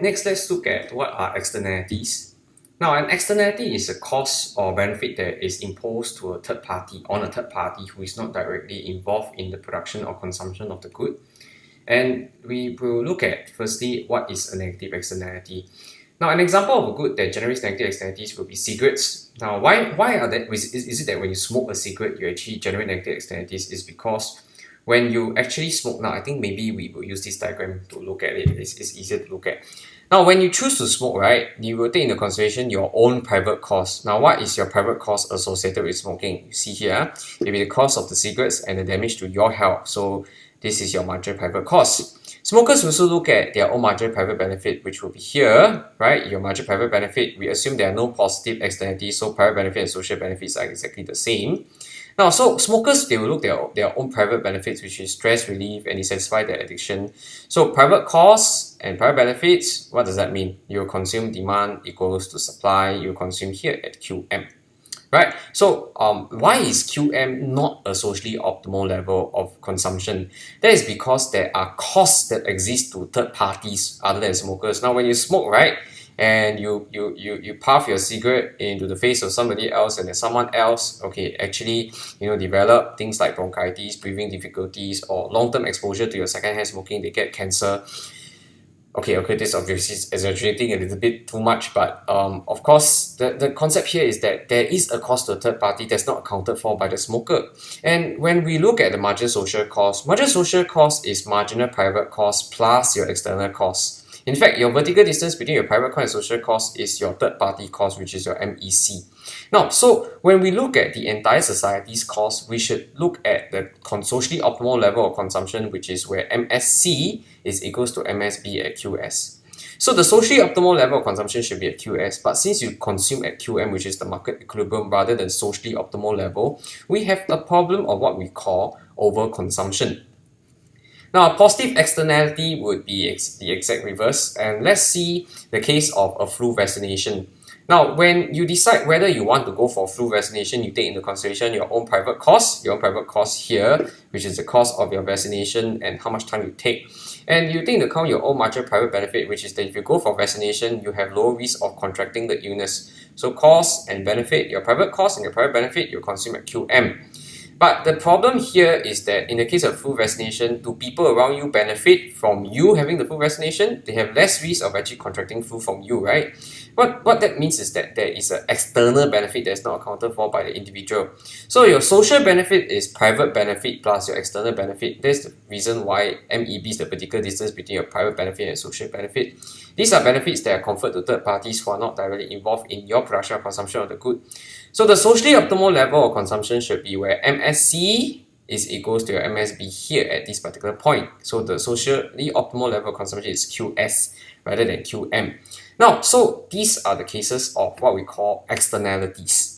Next, let's look at what are externalities. Now, an externality is a cost or benefit that is imposed to a third party who is not directly involved in the production or consumption of the good. And we will look at firstly what is a negative externality. Now, an example of a good that generates negative externalities will be cigarettes. Now, why are that? Is it that when you smoke a cigarette you actually generate negative externalities? Is because when you actually smoke, now I think maybe we will use this diagram to look at it. It's easier to look at. Now, when you choose to smoke, right, you will take into consideration your own private cost. Now, what is your private cost associated with smoking? You see here, it will be the cost of the cigarettes and the damage to your health. So this is your marginal private cost. Smokers also look at their own marginal private benefit, which will be here, right? Your marginal private benefit, we assume there are no positive externalities, so private benefit and social benefits are exactly the same. Now, so smokers, they will look at their own private benefits, which is stress relief and satisfy their addiction. So private costs and private benefits, what does that mean? You consume demand equals to supply, you consume here at QM. Right? So why is QM not a socially optimal level of consumption? That is because there are costs that exist to third parties other than smokers. Now, when you smoke, right, and you puff your cigarette into the face of somebody else, and then someone else, okay, actually, develop things like bronchitis, breathing difficulties, or long-term exposure to your secondhand smoking, they get cancer. Okay, this obviously is exaggerating a little bit too much, but of course, the concept here is that there is a cost to a third party that's not accounted for by the smoker. And when we look at the marginal social cost is marginal private cost plus your external cost. In fact, your vertical distance between your private cost and social cost is your third party cost, which is your MEC. Now, so when we look at the entire society's cost, we should look at the socially optimal level of consumption, which is where MSC is equals to MSB at QS. So the socially optimal level of consumption should be at QS, but since you consume at QM, which is the market equilibrium, rather than socially optimal level, we have a problem of what we call overconsumption. Now, a positive externality would be the exact reverse, and let's see the case of a flu vaccination. Now, when you decide whether you want to go for flu vaccination, you take into consideration your own private cost here, which is the cost of your vaccination and how much time you take. And you take into account your own marginal private benefit, which is that if you go for vaccination, you have low risk of contracting the illness. So cost and benefit, your private cost and your private benefit, you consume at QM. But the problem here is that in the case of flu vaccination, do people around you benefit from you having the flu vaccination? They have less risk of actually contracting flu from you, right? What that means is that there is an external benefit that's not accounted for by the individual. So your social benefit is private benefit plus your external benefit. That's the reason why MEB is the vertical distance between your private benefit and social benefit. These are benefits that are conferred to third parties who are not directly involved in your production or consumption of the good. So the socially optimal level of consumption should be where MSC is equals to your MSB here at this particular point. So the socially optimal level of consumption is QS rather than QM. Now, so these are the cases of what we call externalities.